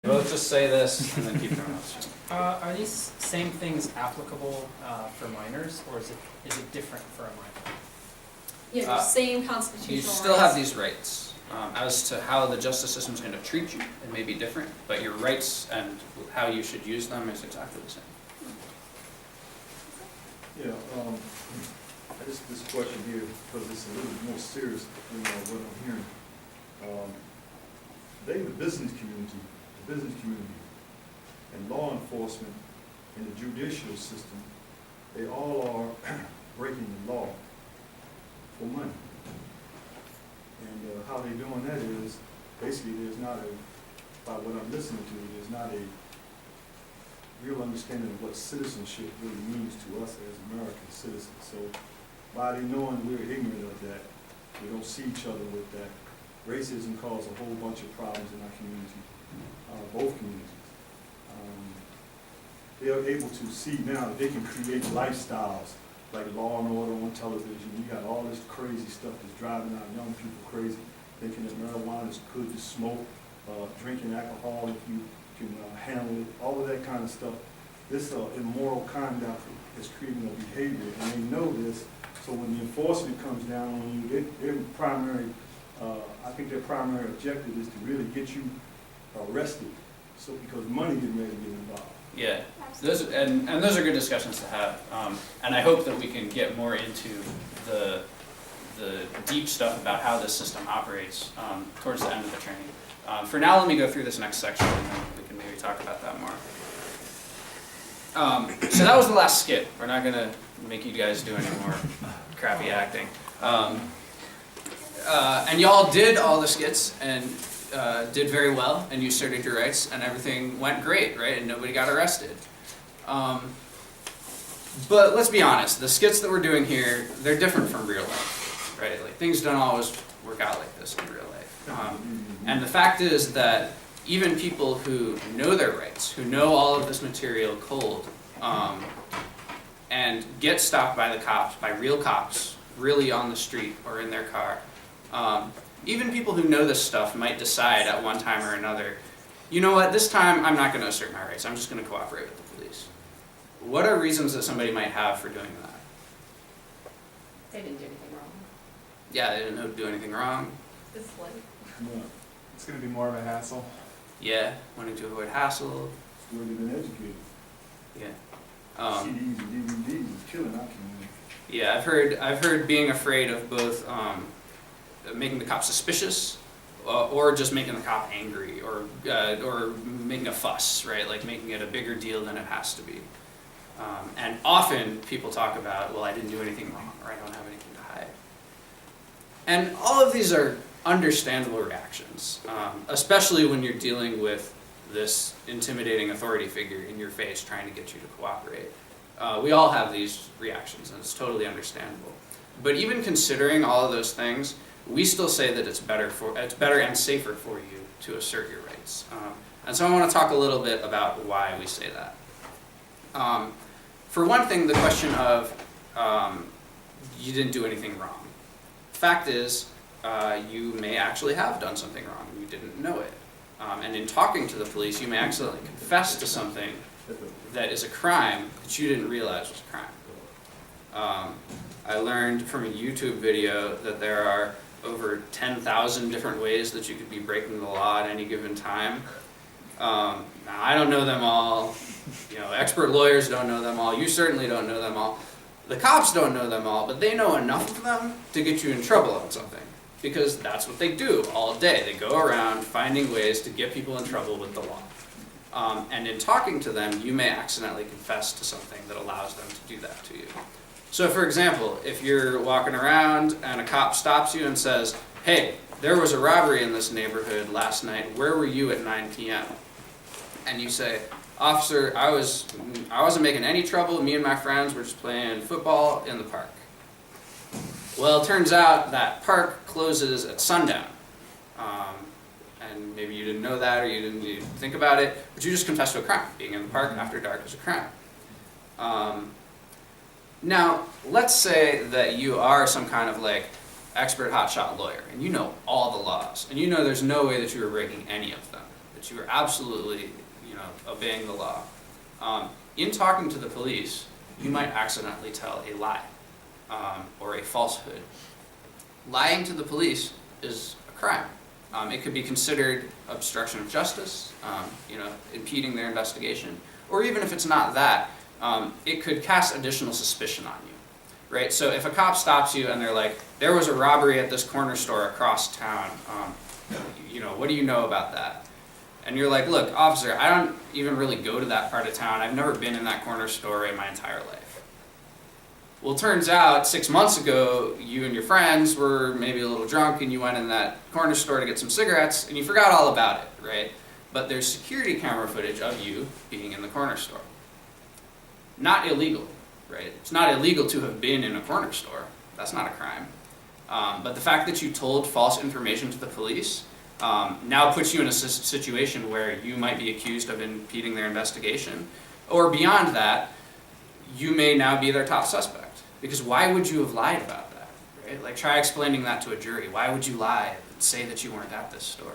Let's just say this and then keep going. Are these same things applicable for minors, or is it different for a minor? Yeah, same constitutional You rights. still have these rights. As to how the justice system is going to treat you, it may be different, but your rights and how you should use them is exactly the same. Yeah, this question here, because it's a little more serious than what I'm hearing. The business community, and law enforcement and the judicial system, they all are breaking the law for money. And how they're doing that is, basically there's not a, by what I'm listening to, there's not a real understanding of what citizenship really means to us as American citizens. So by they knowing we're ignorant of that, we don't see each other with that, racism causes a whole bunch of problems in our community, both communities. They're able to see now that they can create lifestyles like Law and Order on television. You got all this crazy stuff that's driving our young people crazy, thinking that marijuana is good to smoke, drinking alcohol if you can handle it, all of that kind of stuff. This immoral conduct is creating a behavior, and they know this. So when the enforcement comes down on you, their primary, I think their primary objective is to really get you arrested. So because money is ready to get involved. Yeah, those are good discussions to have, and I hope that we can get more into the deep stuff about how this system operates towards the end of the training. For now, let me go through this next section, and then we can maybe talk about that more. So that was the last skit. We're not going to make you guys do any more crappy acting. And y'all did all the skits, and did very well, and you asserted your rights, and everything went great, right? And nobody got arrested. But let's be honest, the skits that we're doing here, they're different from real life, right? Like, things don't always work out like this in real life. And the fact is that even people who know their rights, who know all of this material cold, and get stopped by the cops, by real cops, really on the street or in their car, even people who know this stuff might decide at one time or another, you know what, this time I'm not going to assert my rights, I'm just going to cooperate with the police. What are reasons that somebody might have for doing that? They didn't do anything wrong. Yeah, they didn't do anything wrong. It's like, Yeah. It's going to be more of a hassle. Yeah, wanting to avoid hassle. Where they've been educated. Yeah. CDs and DVDs is killing our community. Yeah, I've heard being afraid of both making the cop suspicious, or just making the cop angry, or making a fuss, right? Like making it a bigger deal than it has to be. And often people talk about, well, I didn't do anything wrong, or I don't have anything to hide. And all of these are understandable reactions, especially when you're dealing with this intimidating authority figure in your face trying to get you to cooperate. We all have these reactions, and it's totally understandable. But even considering all of those things, we still say that it's better and safer for you to assert your rights. And so I want to talk a little bit about why we say that. For one thing, the question of you didn't do anything wrong. Fact is, you may actually have done something wrong. You didn't know it. And in talking to the police, you may accidentally confess to something that is a crime that you didn't realize was a crime. I learned from a YouTube video that there are over 10,000 different ways that you could be breaking the law at any given time. Now, I don't know them all. You know, expert lawyers don't know them all. You certainly don't know them all. The cops don't know them all, but they know enough of them to get you in trouble on something. Because that's what they do all day. They go around finding ways to get people in trouble with the law. And in talking to them, you may accidentally confess to something that allows them to do that to you. So for example, if you're walking around and a cop stops you and says, hey, there was a robbery in this neighborhood last night, where were you at 9 p.m.? And you say, officer, I wasn't making any trouble, me and my friends were just playing football in the park. Well, it turns out that park closes at sundown. And maybe you didn't know that, or you didn't think about it, but you just confessed to a crime. Being in the park after dark is a crime. Now, let's say that you are some kind of like expert hotshot lawyer, and you know all the laws, and you know there's no way that you were breaking any of them. that you are absolutely, obeying the law. In talking to the police, you might accidentally tell a lie or a falsehood. Lying to the police is a crime. It could be considered obstruction of justice, impeding their investigation, or even if it's not that, it could cast additional suspicion on you, right? So if a cop stops you and they're like, there was a robbery at this corner store across town, what do you know about that? And you're like, look, officer, I don't even really go to that part of town. I've never been in that corner store in my entire life. Well, it turns out 6 months ago, you and your friends were maybe a little drunk and you went in that corner store to get some cigarettes and you forgot all about it, right? But there's security camera footage of you being in the corner store. Not illegal, right? It's not illegal to have been in a corner store. That's not a crime. But the fact that you told false information to the police now puts you in a situation where you might be accused of impeding their investigation. Or beyond that, you may now be their top suspect. Because why would you have lied about that? Right? Like, try explaining that to a jury. Why would you lie and say that you weren't at this store?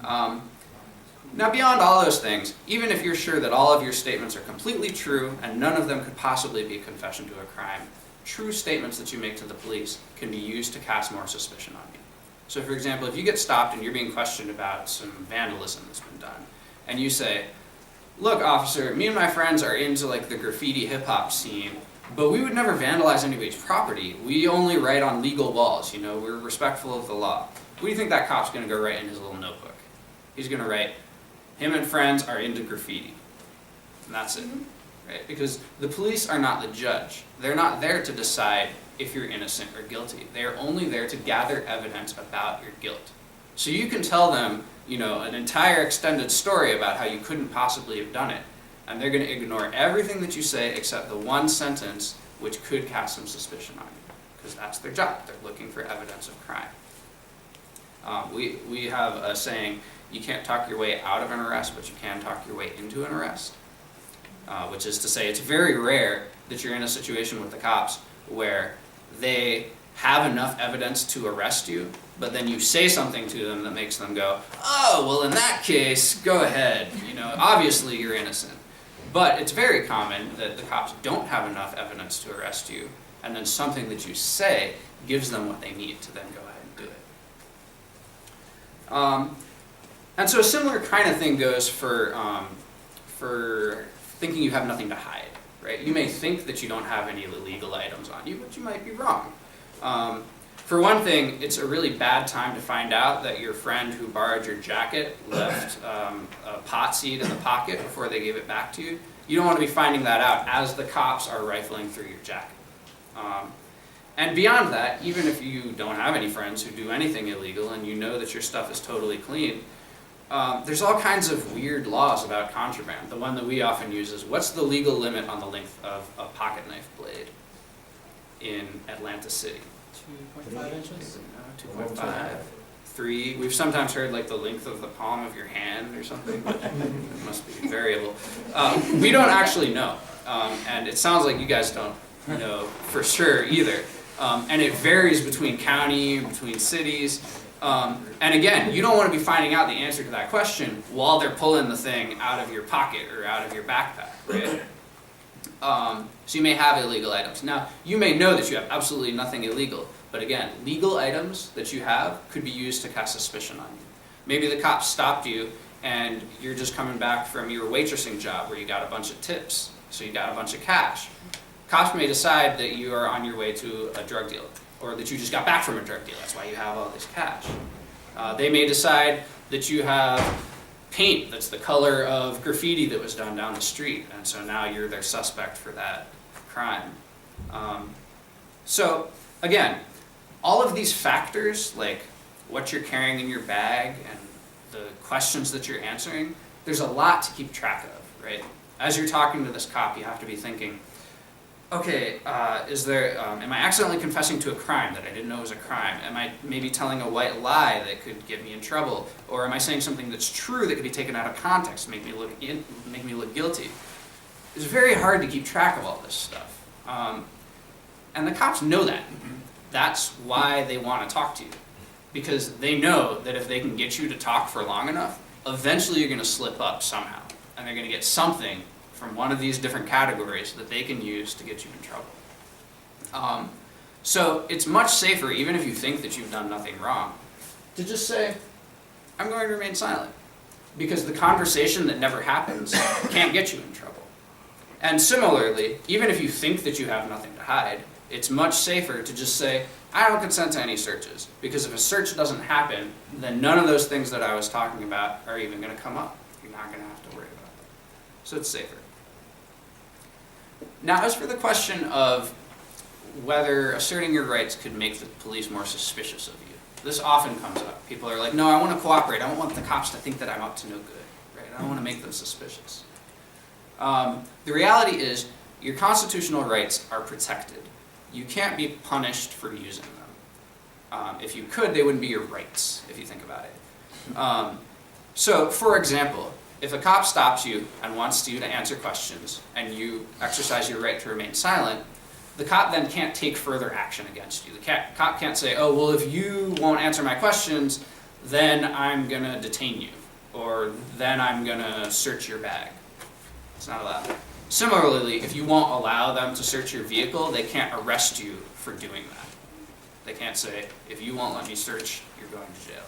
Now, beyond all those things, even if you're sure that all of your statements are completely true and none of them could possibly be a confession to a crime, true statements that you make to the police can be used to cast more suspicion on you. So, for example, if you get stopped and you're being questioned about some vandalism that's been done, and you say, look, officer, me and my friends are into like the graffiti hip-hop scene, but we would never vandalize anybody's property. We only write on legal walls, we're respectful of the law. What do you think that cop's going to go write in his little notebook? He's going to write, him and friends are into graffiti. And that's it, right? Because the police are not the judge. They're not there to decide if you're innocent or guilty. They are only there to gather evidence about your guilt. So you can tell them, an entire extended story about how you couldn't possibly have done it, and they're going to ignore everything that you say except the one sentence which could cast some suspicion on you, because that's their job. They're looking for evidence of crime. We have a saying, you can't talk your way out of an arrest, but you can talk your way into an arrest, which is to say it's very rare that you're in a situation with the cops where they have enough evidence to arrest you, but then you say something to them that makes them go, oh, well, in that case, go ahead. Obviously you're innocent. But it's very common that the cops don't have enough evidence to arrest you, and then something that you say gives them what they need to then go ahead and do it. And so a similar kind of thing goes for thinking you have nothing to hide, right? You may think that you don't have any illegal items on you, but you might be wrong. For one thing, it's a really bad time to find out that your friend who borrowed your jacket left a pot seed in the pocket before they gave it back to you. You don't want to be finding that out as the cops are rifling through your jacket. And beyond that, even if you don't have any friends who do anything illegal and you know that your stuff is totally clean, there's all kinds of weird laws about contraband. The one that we often use is, what's the legal limit on the length of a pocket knife blade in Atlantic City? 2.5 inches? 2.5, 3. We've sometimes heard like the length of the palm of your hand or something, but it must be variable. We don't actually know, and it sounds like you guys don't know for sure either. And it varies between county, between cities. And again, you don't want to be finding out the answer to that question while they're pulling the thing out of your pocket or out of your backpack, right? So you may have illegal items. Now, you may know that you have absolutely nothing illegal, but again, legal items that you have could be used to cast suspicion on you. Maybe the cops stopped you and you're just coming back from your waitressing job where you got a bunch of tips, so you got a bunch of cash. Cops may decide that you are on your way to a drug deal, or that you just got back from a drug deal, that's why you have all this cash. They may decide that you have paint that's the color of graffiti that was done down the street, and so now you're their suspect for that crime. So again, all of these factors, like what you're carrying in your bag and the questions that you're answering, there's a lot to keep track of, right? As you're talking to this cop, you have to be thinking, okay, am I accidentally confessing to a crime that I didn't know was a crime? Am I maybe telling a white lie that could get me in trouble? Or am I saying something that's true that could be taken out of context and make me look guilty? It's very hard to keep track of all this stuff. And the cops know that. That's why they want to talk to you. because they know that if they can get you to talk for long enough, eventually you're going to slip up somehow, and they're going to get something from one of these different categories that they can use to get you in trouble. So it's much safer, even if you think that you've done nothing wrong, to just say, I'm going to remain silent. Because the conversation that never happens can't get you in trouble. And similarly, even if you think that you have nothing to hide, it's much safer to just say, I don't consent to any searches. Because if a search doesn't happen, then none of those things that I was talking about are even going to come up. You're not going to have to worry about them. So it's safer. Now, as for the question of whether asserting your rights could make the police more suspicious of you, this often comes up. People are like, no, I want to cooperate. I don't want the cops to think that I'm up to no good. Right? I don't want to make them suspicious. The reality is, your constitutional rights are protected. You can't be punished for using them. If you could, they wouldn't be your rights, if you think about it. So, for example, if a cop stops you and wants you to answer questions, and you exercise your right to remain silent, the cop then can't take further action against you. The cop can't say, oh, well, if you won't answer my questions, then I'm going to detain you, or then I'm going to search your bag. It's not allowed. Similarly, if you won't allow them to search your vehicle, they can't arrest you for doing that. They can't say, if you won't let me search, you're going to jail.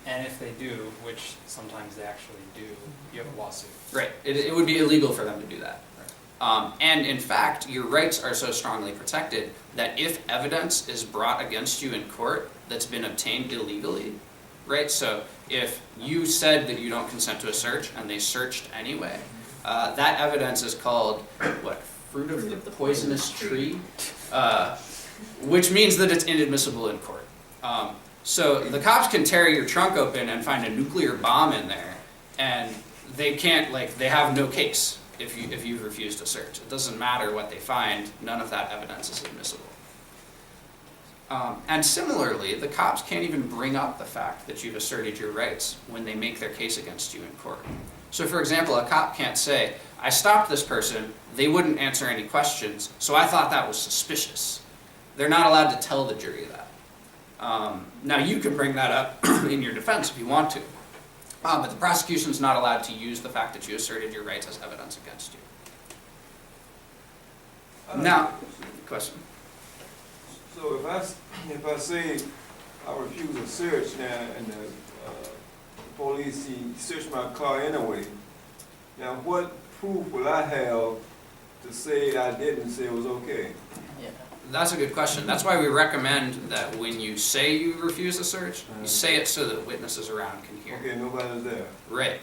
And if they do, which sometimes they actually do, you have a lawsuit. Right. It would be illegal for them to do that. And in fact, your rights are so strongly protected that if evidence is brought against you in court that's been obtained illegally, right? So if you said that you don't consent to a search and they searched anyway, that evidence is called, what, fruit of the poisonous tree? Which means that it's inadmissible in court. So the cops can tear your trunk open and find a nuclear bomb in there, and they can't, they have no case. If you've refused to search. It doesn't matter what they find, none of that evidence is admissible. And similarly, the cops can't even bring up the fact that you've asserted your rights when they make their case against you in court. So for example, a cop can't say, I stopped this person, they wouldn't answer any questions, so I thought that was suspicious. They're not allowed to tell the jury that. Now you can bring that up in your defense if you want to. But the prosecution's not allowed to use the fact that you asserted your rights as evidence against you. Now, question. So if I say I refuse a search now and the police search my car anyway, now what proof will I have to say I didn't say it was okay? Yeah. That's a good question. That's why we recommend that when you say you refuse a search, you say it so that witnesses around can hear. Okay, nobody's there. Right.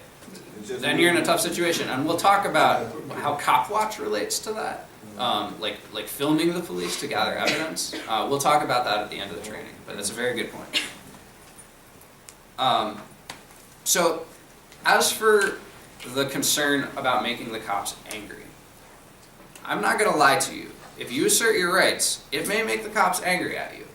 It's just Then you're in a tough situation. And we'll talk about how cop watch relates to that. Like filming the police to gather evidence. We'll talk about that at the end of the training, but that's a very good point. So, as for the concern about making the cops angry, I'm not going to lie to you. If you assert your rights, it may make the cops angry at you.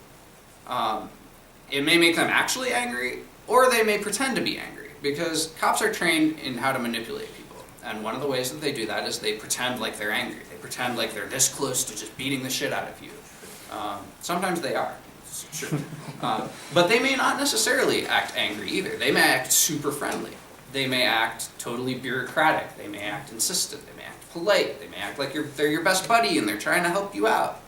It may make them actually angry, or they may pretend to be angry, because cops are trained in how to manipulate people. And one of the ways that they do that is they pretend like they're angry. They pretend like they're this close to just beating the shit out of you. Sometimes they are, it's true. But they may not necessarily act angry either. They may act super friendly. They may act totally bureaucratic. They may act insistent. They may act polite. They may act like they're your best buddy and they're trying to help you out.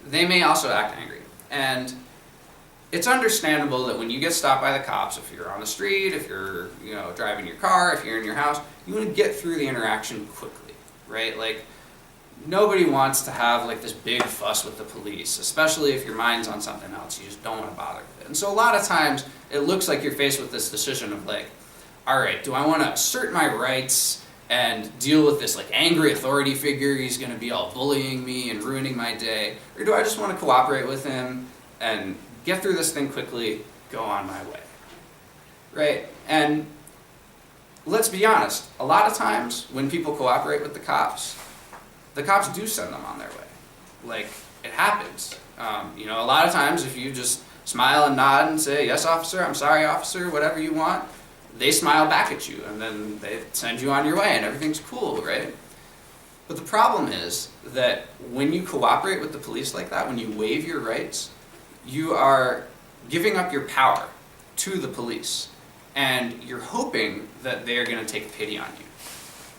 They may also act angry. And it's understandable that when you get stopped by the cops, if you're on the street, if you're driving your car, if you're in your house, you want to get through the interaction quickly, right? Like, nobody wants to have this big fuss with the police, especially if your mind's on something else. You just don't want to bother with it. And so a lot of times, it looks like you're faced with this decision of all right, do I want to assert my rights and deal with this angry authority figure? He's going to be all bullying me and ruining my day. Or do I just want to cooperate with him and get through this thing quickly, go on my way, right? And let's be honest, a lot of times when people cooperate with the cops do send them on their way. It happens. A lot of times if you just smile and nod and say, yes, officer, I'm sorry, officer, whatever you want, they smile back at you and then they send you on your way and everything's cool, right? But the problem is that when you cooperate with the police like that, when you waive your rights, you are giving up your power to the police, and you're hoping that they're going to take pity on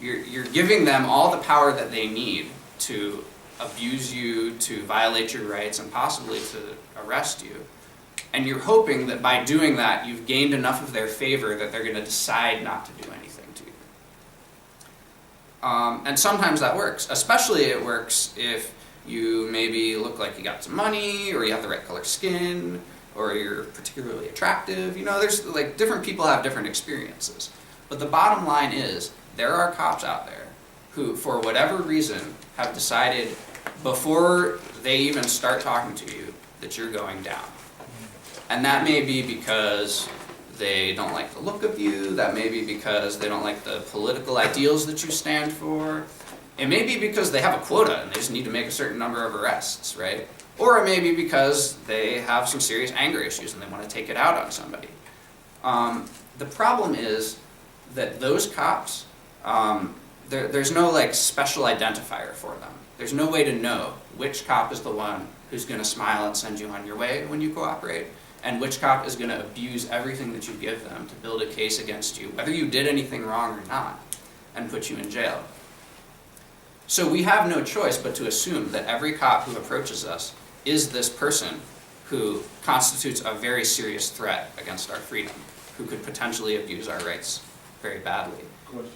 you. You're giving them all the power that they need to abuse you, to violate your rights, and possibly to arrest you. And you're hoping that by doing that, you've gained enough of their favor that they're going to decide not to do anything to you. And sometimes that works. Especially it works if you maybe look like you got some money, or you have the right color skin, or you're particularly attractive. You know, there's like different people have different experiences. But the bottom line is, there are cops out there who, for whatever reason, have decided before they even start talking to you that you're going down. And that may be because they don't like the look of you, that may be because they don't like the political ideals that you stand for. It may be because they have a quota and they just need to make a certain number of arrests, right? Or it may be because they have some serious anger issues and they want to take it out on somebody. The problem is that those cops, there's no like special identifier for them. There's no way to know which cop is the one who's going to smile and send you on your way when you cooperate, and which cop is going to abuse everything that you give them to build a case against you, whether you did anything wrong or not, and put you in jail. So we have no choice but to assume that every cop who approaches us is this person who constitutes a very serious threat against our freedom, who could potentially abuse our rights very badly. Question.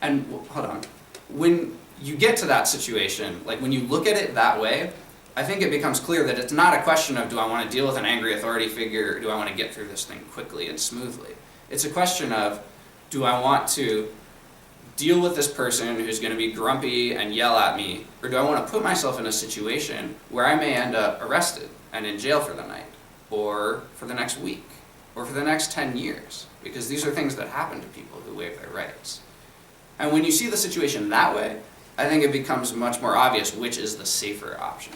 And hold on, when you get to that situation, like when you look at it that way, I think it becomes clear that it's not a question of, do I want to deal with an angry authority figure, or do I want to get through this thing quickly and smoothly? It's a question of, do I want to deal with this person who's going to be grumpy and yell at me, or do I want to put myself in a situation where I may end up arrested and in jail for the night, or for the next week, or for the next 10 years? Because these are things that happen to people who waive their rights. And when you see the situation that way, I think it becomes much more obvious which is the safer option.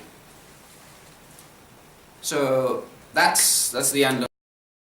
So that's the end of